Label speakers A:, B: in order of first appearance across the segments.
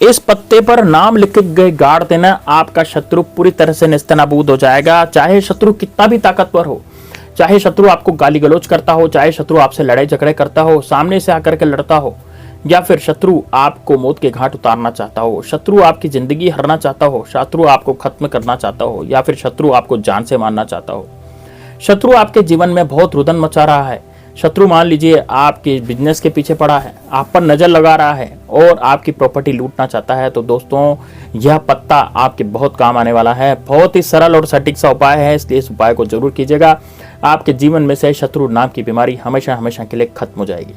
A: इस पत्ते पर नाम लिख के गाड़ देना, आपका शत्रु पूरी तरह से नेस्तनाबूद हो जाएगा। चाहे शत्रु कितना भी ताकतवर हो, चाहे शत्रु आपको गाली गलौज करता हो, चाहे शत्रु आपसे लड़ाई झगड़े करता हो, सामने से आकर के लड़ता हो, या फिर शत्रु आपको मौत के घाट उतारना चाहता हो, शत्रु आपकी जिंदगी हरना चाहता हो, शत्रु आपको खत्म करना चाहता हो, या फिर शत्रु आपको जान से मारना चाहता हो, शत्रु आपके जीवन में बहुत रुदन मचा रहा है, शत्रु मान लीजिए आपके बिजनेस के पीछे पड़ा है, आप पर नजर लगा रहा है और आपकी प्रॉपर्टी लूटना चाहता है, तो दोस्तों यह पत्ता आपके बहुत काम आने वाला है। बहुत ही सरल और सटीक सा उपाय है, इसलिए इस उपाय को जरूर कीजिएगा। आपके जीवन में से शत्रु नाम की बीमारी हमेशा हमेशा के लिए खत्म हो जाएगी।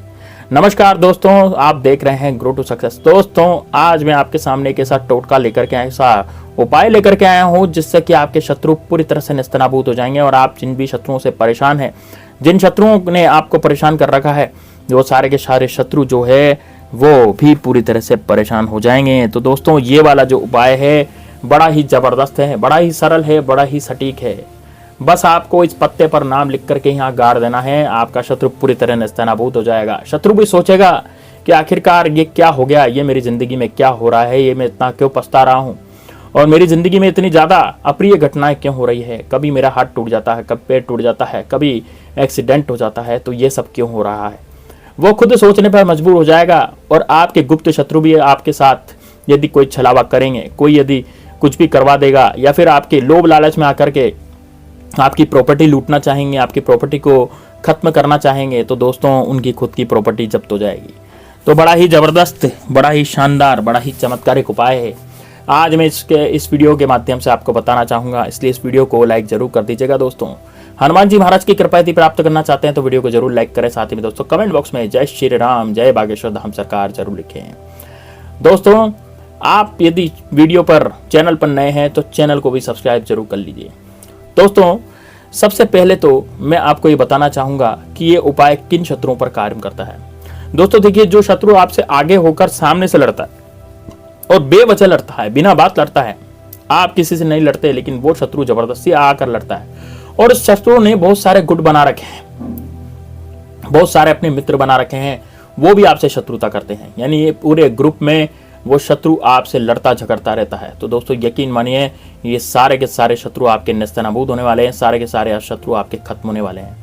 A: नमस्कार दोस्तों, आप देख रहे हैं ग्रो टू सक्सेस। दोस्तों आज मैं आपके सामने एक ऐसा टोटका लेकर के ऐसा उपाय लेकर के आया हूं जिससे कि आपके शत्रु पूरी तरह से नेस्तनाबूद हो जाएंगे और आप जिन भी शत्रुओं से परेशान हैं, जिन शत्रुओं ने आपको परेशान कर रखा है, वो सारे के सारे शत्रु जो है वो भी पूरी तरह से परेशान हो जाएंगे। तो दोस्तों ये वाला जो उपाय है बड़ा ही जबरदस्त है, बड़ा ही सरल है, बड़ा ही सटीक है। बस आपको इस पत्ते पर नाम लिख करके यहाँ गाड़ देना है, आपका शत्रु पूरी तरह नेस्तनाबूद हो जाएगा। शत्रु भी सोचेगा कि आखिरकार ये क्या हो गया, ये मेरी जिंदगी में क्या हो रहा है, ये मैं इतना क्यों पछता रहा हूँ और मेरी जिंदगी में इतनी ज्यादा अप्रिय घटनाएं क्यों हो रही है। कभी मेरा हाथ टूट जाता है, कभी पैर टूट जाता है, कभी एक्सीडेंट हो जाता है, तो ये सब क्यों हो रहा है। वो खुद सोचने पर मजबूर हो जाएगा और आपके गुप्त शत्रु भी आपके साथ यदि कोई छलावा करेंगे, कोई यदि कुछ भी करवा देगा या फिर आपके लोभ लालच में आकर के आपकी प्रॉपर्टी लूटना चाहेंगे, आपकी प्रॉपर्टी को खत्म करना चाहेंगे, तो दोस्तों उनकी खुद की प्रॉपर्टी जब्त हो जाएगी। तो बड़ा ही जबरदस्त, बड़ा ही शानदार, बड़ा ही चमत्कारिक उपाय है। आज मैं इस वीडियो के माध्यम से आपको बताना चाहूंगा, इसलिए इस वीडियो को लाइक जरूर कर दीजिएगा। दोस्तों हनुमान जी महाराज की कृपा यदि प्राप्त करना चाहते हैं तो वीडियो को जरूर लाइक करें। साथ ही में दोस्तों कमेंट बॉक्स में जय श्री राम, जय बागेश्वर धाम सरकार जरूर लिखें। दोस्तों आप यदि वीडियो पर चैनल पर नए हैं तो चैनल को भी सब्सक्राइब जरूर कर लीजिए। दोस्तों सबसे पहले तो मैं आपको ये बताना चाहूंगा कि ये उपाय किन शत्रुओं पर कार्य करता है। दोस्तों देखिए, जो शत्रु आपसे आगे होकर सामने से लड़ता है और बेवजह लड़ता है, बिना बात लड़ता है, आप किसी से नहीं लड़ते लेकिन वो शत्रु जबरदस्ती आकर लड़ता है और उस शत्रु ने बहुत सारे गुट बना रखे हैं, बहुत सारे अपने मित्र बना रखे हैं, वो भी आपसे शत्रुता करते हैं, यानी ये पूरे ग्रुप में वो शत्रु आपसे लड़ता झगड़ता रहता है। तो दोस्तों यकीन मानिए ये सारे के सारे शत्रु आपके नेस्तनाबूद होने वाले हैं, सारे के सारे शत्रु आपके खत्म होने वाले हैं।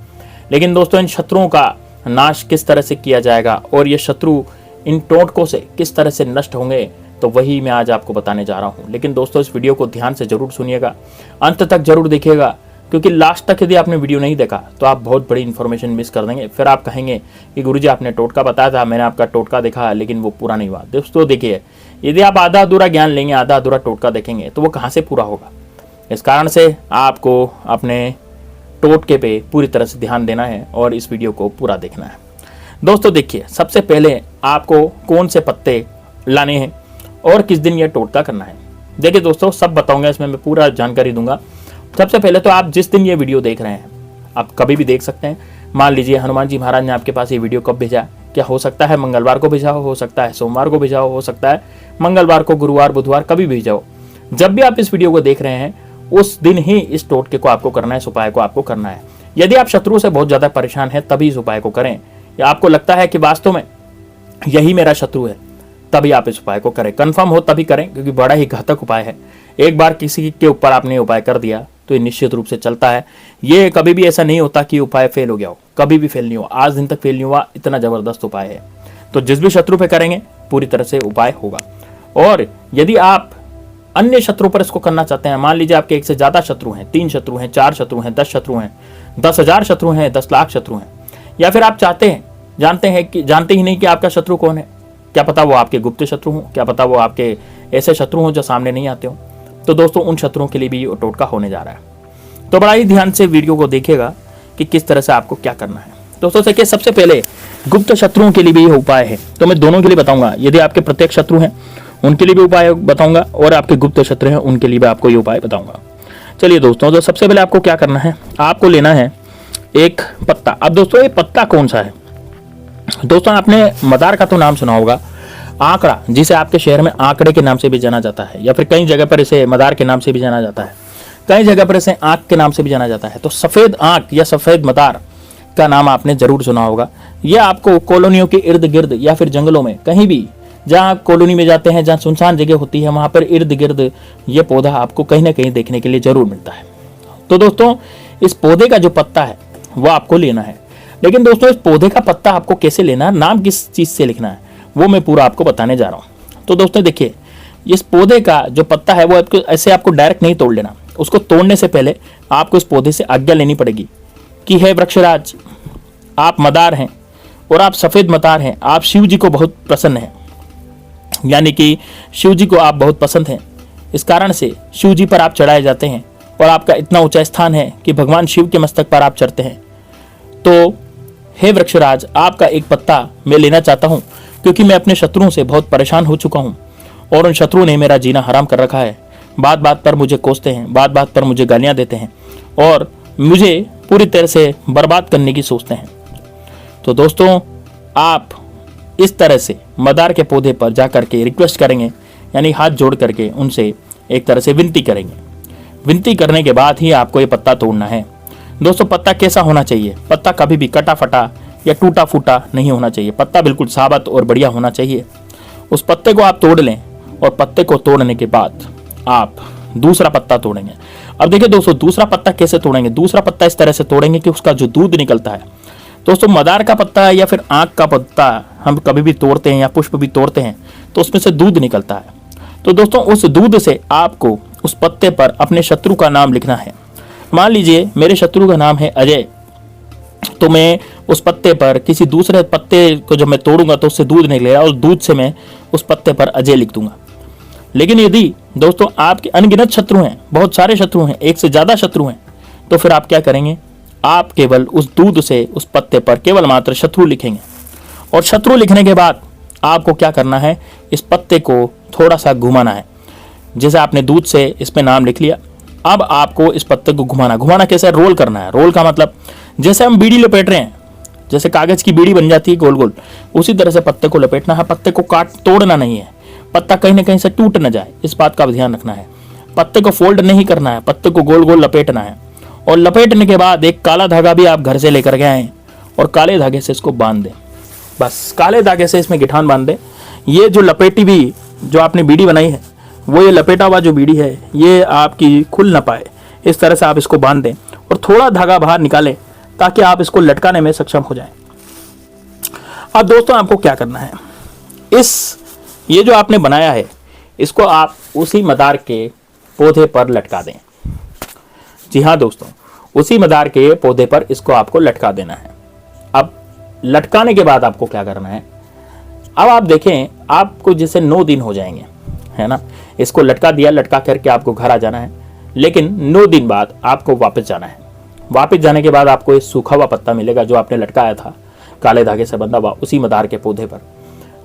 A: लेकिन दोस्तों इन शत्रुओं का नाश किस तरह से किया जाएगा और ये शत्रु इन टोटकों से किस तरह से नष्ट होंगे, तो वही मैं आज आपको बताने जा रहा हूँ। लेकिन दोस्तों इस वीडियो को ध्यान से जरूर सुनिएगा, अंत तक जरूर देखिएगा, क्योंकि लास्ट तक यदि आपने वीडियो नहीं देखा तो आप बहुत बड़ी इन्फॉर्मेशन मिस कर देंगे। फिर आप कहेंगे कि गुरुजी आपने टोटका बताया था, मैंने आपका टोटका देखा लेकिन वो पूरा नहीं हुआ। दोस्तों देखिए, यदि आप आधा अधूरा ज्ञान लेंगे, आधा अधूरा टोटका देखेंगे तो वो कहाँ से पूरा होगा। इस कारण से आपको अपने टोटके पे पूरी तरह से ध्यान देना है और इस वीडियो को पूरा देखना है। दोस्तों देखिए, सबसे पहले आपको कौन से पत्ते लाने हैं और किस दिन यह टोटका करना है। देखिए दोस्तों सब बताऊंगा, इसमें मैं पूरा जानकारी दूंगा। सबसे पहले तो आप जिस दिन ये वीडियो देख रहे हैं, आप कभी भी देख सकते हैं। मान लीजिए हनुमान जी महाराज ने आपके पास ये वीडियो कब भेजा, क्या हो सकता है मंगलवार को भेजा हो सकता है सोमवार को भेजा हो सकता है मंगलवार को, गुरुवार, बुधवार, कभी भेजा हो। जब भी आप इस वीडियो को देख रहे हैं उस दिन ही इस टोटके को आपको करना है, इस उपाय को आपको करना है। यदि आप शत्रु से बहुत ज्यादा परेशान है तभी इस उपाय को करें, या आपको लगता है कि वास्तव में यही मेरा शत्रु है, तभी आप इस उपाय को करें। कंफर्म हो तभी करें, क्योंकि बड़ा ही घातक उपाय है। एक बार किसी के ऊपर आपने उपाय कर दिया तो ये निश्चित रूप से चलता है। ये कभी भी ऐसा नहीं होता कि उपाय फेल हो गया हो, कभी भी फेल नहीं हुआ, आज दिन तक फेल नहीं हुआ, इतना जबरदस्त उपाय है। तो जिस भी शत्रु पे करेंगे पूरी तरह से उपाय होगा। और यदि आप अन्य शत्रु पर इसको करना चाहते हैं, मान लीजिए आपके एक से ज्यादा शत्रु हैं, 3 शत्रु हैं, 4 शत्रु हैं, 10 शत्रु हैं, 10,000 शत्रु हैं, 10 लाख शत्रु हैं, या फिर आप जानते ही नहीं कि आपका शत्रु कौन है, क्या पता वो आपके गुप्त शत्रु हो, क्या पता वो आपके ऐसे शत्रु हो जो सामने नहीं आते हो, तो दोस्तों उन शत्रुओं के लिए भी ये टोटका होने जा रहा है। तो बड़ा ही ध्यान से वीडियो को देखिएगा कि किस तरह से आपको क्या करना है। दोस्तों देखिए, सबसे पहले गुप्त शत्रुओं के लिए भी ये उपाय है, तो मैं दोनों के लिए बताऊंगा। यदि आपके प्रत्यक्ष शत्रु हैं उनके लिए भी उपाय बताऊंगा और आपके गुप्त शत्रु हैं उनके लिए भी आपको ये उपाय बताऊंगा। चलिए दोस्तों, तो सबसे पहले आपको क्या करना है, आपको लेना है एक पत्ता। अब दोस्तों ये पत्ता कौन सा है, दोस्तों आपने मदार का तो नाम सुना होगा, आंकड़ा, जिसे आपके शहर में आंकड़े के नाम से भी जाना जाता है, या फिर कई जगह पर इसे मदार के नाम से भी जाना जाता है, कई जगह पर इसे आंख के नाम से भी जाना जाता है। तो सफेद आंख या सफेद मदार का नाम आपने जरूर सुना होगा। यह आपको कॉलोनियों के इर्द गिर्द या फिर जंगलों में कहीं भी जहाँ कॉलोनी में जाते हैं, जहाँ सुनसान जगह होती है, वहाँ पर इर्द गिर्द ये पौधा आपको कहीं ना कहीं देखने के लिए जरूर मिलता है। तो दोस्तों इस पौधे का जो पत्ता है वो आपको लेना है। लेकिन दोस्तों इस पौधे का पत्ता आपको कैसे लेना है, नाम किस चीज़ से लिखना है, वो मैं पूरा आपको बताने जा रहा हूँ। तो दोस्तों देखिए, इस पौधे का जो पत्ता है वो आपको ऐसे आपको डायरेक्ट नहीं तोड़ लेना। उसको तोड़ने से पहले आपको इस पौधे से आज्ञा लेनी पड़ेगी कि हे वृक्षराज, आप मदार हैं और आप सफ़ेद मदार हैं, आप शिव जी को बहुत प्रसन्न हैं, यानी कि शिव जी को आप बहुत पसंद हैं। इस कारण से शिव जी पर आप चढ़ाए जाते हैं और आपका इतना ऊंचा स्थान है कि भगवान शिव के मस्तक पर आप चढ़ते हैं। तो हे वृक्षराज, आपका एक पत्ता मैं लेना चाहता हूँ, क्योंकि मैं अपने शत्रुओं से बहुत परेशान हो चुका हूँ और उन शत्रुओं ने मेरा जीना हराम कर रखा है। बात बात पर मुझे कोसते हैं, बात बात पर मुझे गालियाँ देते हैं और मुझे पूरी तरह से बर्बाद करने की सोचते हैं। तो दोस्तों आप इस तरह से मदार के पौधे पर जा करके रिक्वेस्ट करेंगे, यानी हाथ जोड़ करके उनसे एक तरह से विनती करेंगे। विनती करने के बाद ही आपको ये पत्ता तोड़ना है। दोस्तों पत्ता कैसा होना चाहिए, पत्ता कभी भी कटा फटा या टूटा फूटा नहीं होना चाहिए। पत्ता बिल्कुल साबुत और बढ़िया होना चाहिए। उस पत्ते को आप तोड़ लें और पत्ते को तोड़ने के बाद आप दूसरा पत्ता तोड़ेंगे। अब देखिए दोस्तों, दूसरा पत्ता कैसे तोड़ेंगे। दूसरा पत्ता इस तरह से तोड़ेंगे कि उसका जो दूध निकलता है, दोस्तों मदार का पत्ता या फिर आँख का पत्ता हम कभी भी तोड़ते हैं या पुष्प भी तोड़ते हैं तो उसमें से दूध निकलता है। तो दोस्तों उस दूध से आपको उस पत्ते पर अपने शत्रु का नाम लिखना है। मान लीजिए मेरे शत्रु का नाम है अजय, तो मैं उस पत्ते पर किसी दूसरे पत्ते को जब मैं तोड़ूंगा तो उससे दूध निकलेगा और दूध से मैं उस पत्ते पर अजय लिख दूंगा। लेकिन यदि दोस्तों आपके अनगिनत शत्रु हैं, बहुत सारे शत्रु हैं, एक से ज़्यादा शत्रु हैं, तो फिर आप क्या करेंगे, आप केवल उस दूध से उस पत्ते पर केवल मात्र शत्रु लिखेंगे। और शत्रु लिखने के बाद आपको क्या करना है, इस पत्ते को थोड़ा सा घुमाना है। जैसे आपने दूध से इसमें नाम लिख लिया, अब आपको इस पत्ते को घुमाना कैसे, रोल करना है। रोल का मतलब जैसे हम बीड़ी लपेट रहे हैं, जैसे कागज की बीड़ी बन जाती है गोल गोल, उसी तरह से पत्ते को लपेटना है। पत्ते को तोड़ना नहीं है, पत्ता कहीं ना कहीं से टूट न जाए, इस बात का ध्यान रखना है। पत्ते को फोल्ड नहीं करना है, पत्ते को गोल गोल लपेटना है। और लपेटने के बाद एक काला धागा भी आप घर से लेकर के आए और काले धागे से इसको बांध दें। बस काले धागे से इसमें गिठान बांध दें। ये जो लपेटी हुई जो आपने बीड़ी बनाई है, वो ये लपेटा हुआ जो बीड़ी है ये आपकी खुल ना पाए, इस तरह से आप इसको बांध दें और थोड़ा धागा बाहर निकालें ताकि आप इसको लटकाने में सक्षम हो जाएं। अब दोस्तों आपको क्या करना है, ये जो आपने बनाया है इसको आप उसी मदार के पौधे पर लटका दें। जी हाँ दोस्तों, उसी मदार के पौधे पर इसको आपको लटका देना है। अब लटकाने के बाद आपको क्या करना है, अब आप देखें आपको जैसे 9 दिन हो जाएंगे, है ना। इसको लटका दिया, लटका करके आपको घर आ जाना है। लेकिन 9 दिन बाद आपको वापस जाना है। वापस जाने के बाद आपको एक सूखा हुआ पत्ता मिलेगा जो आपने लटकाया था काले धागे से बंधा हुआ उसी मदार के पौधे पर।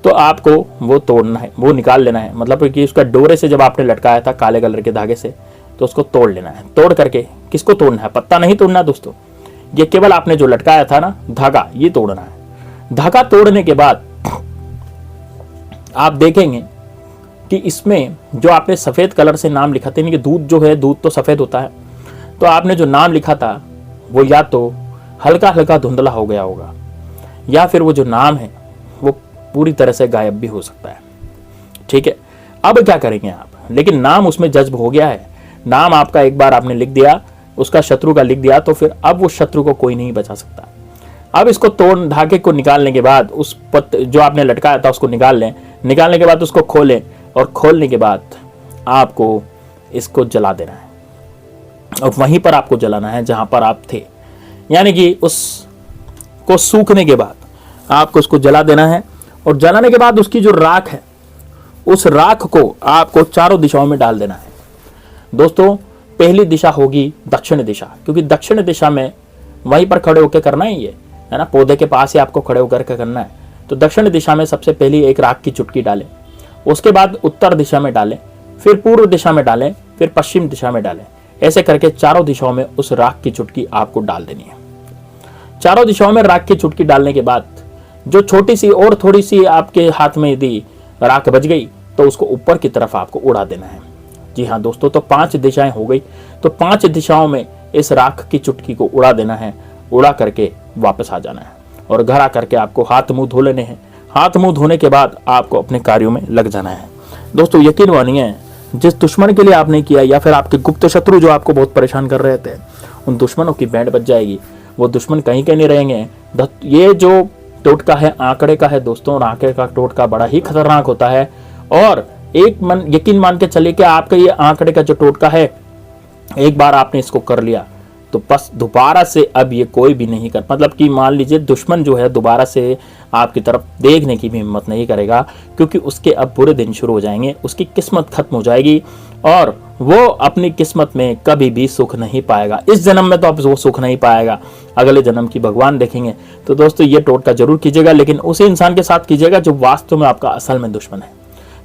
A: तो आपको वो तोड़ना है, वो निकाल लेना है। मतलब कि उसका डोरे से जब आपने लटकाया था काले कलर के धागे से, तो उसको तोड़ लेना है। तोड़ करके किसको तोड़ना है, पत्ता नहीं तोड़ना दोस्तों, ये केवल आपने जो लटकाया था ना धागा, ये तोड़ना है। धागा तोड़ने के बाद आप देखेंगे कि इसमें जो आपने सफेद कलर से नाम लिखा था, कि दूध जो है, दूध तो सफेद होता है, तो आपने जो नाम लिखा था वो या तो हल्का हल्का धुंधला हो गया होगा या फिर वो जो नाम है वो पूरी तरह से गायब भी हो सकता है। ठीक है, अब क्या करेंगे आप, लेकिन नाम उसमें जज्ब हो गया है, नाम आपका एक बार आपने लिख दिया, उसका शत्रु का लिख दिया, तो फिर अब वो शत्रु को कोई नहीं बचा सकता। अब इसको तोड़ धागे को निकालने के बाद उस जो आपने लटकाया था उसको निकाल लें। निकालने के बाद उसको खोलें और खोलने के बाद आपको इसको जला देना है और वहीं पर आपको जलाना है जहां पर आप थे, यानी कि उसको सूखने के बाद आपको उसको जला देना है। और जलाने के बाद उसकी जो राख है, उस राख को आपको चारों दिशाओं में डाल देना है। दोस्तों पहली दिशा होगी दक्षिण दिशा, क्योंकि दक्षिण दिशा में वहीं पर खड़े होकर करना ही है ना, पौधे के पास ही आपको खड़े होकर के करना है। तो दक्षिण दिशा में सबसे पहली एक राख की चुटकी डालें, उसके बाद उत्तर दिशा में डालें, फिर पूर्व दिशा में डालें, फिर पश्चिम दिशा में डालें। ऐसे करके चारों दिशाओं में उस राख की चुटकी आपको डाल देनी है। चारों दिशाओं में राख की चुटकी डालने के बाद जो छोटी सी और थोड़ी सी आपके हाथ में यदि राख बच गई तो उसको ऊपर की तरफ आपको उड़ा देना है। जी हाँ दोस्तों, तो 5 दिशाएं हो गई, तो 5 दिशाओं में इस राख की चुटकी को उड़ा देना है। उड़ा करके वापस आ जाना है और घर आ करके आपको हाथ मुंह धो लेने हैं। हाथ मुंह धोने के बाद आपको अपने कार्यों में लग जाना है। दोस्तों यकीन मानिए, जिस दुश्मन के लिए आपने किया या फिर आपके गुप्त शत्रु जो आपको बहुत परेशान कर रहे थे, उन दुश्मनों की बैंड बज जाएगी। वो दुश्मन कहीं के नहीं रहेंगे। ये जो टोटका है आंकड़े का है दोस्तों, और आंकड़े का टोटका बड़ा ही खतरनाक होता है। और यकीन मान के चलिए कि आपका ये आंकड़े का जो टोटका है, एक बार आपने इसको कर लिया तो बस दोबारा से अब ये कोई भी नहीं कर, मतलब कि मान लीजिए दुश्मन जो है दोबारा से आपकी तरफ देखने की भी हिम्मत नहीं करेगा, क्योंकि उसके अब बुरे दिन शुरू हो जाएंगे, उसकी किस्मत खत्म हो जाएगी और वो अपनी किस्मत में कभी भी सुख नहीं पाएगा। इस जन्म में तो अब वो सुख नहीं पाएगा, अगले जन्म की भगवान देखेंगे। तो दोस्तों ये टोटका जरूर कीजिएगा, लेकिन उसी इंसान के साथ कीजिएगा जो वास्तव में आपका असल में दुश्मन है।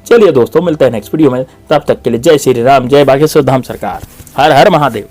A: चलिए दोस्तों, मिलते हैं नेक्स्ट वीडियो में, तब तक के लिए जय श्री राम, जय बागेश्वर धाम सरकार, हर हर महादेव।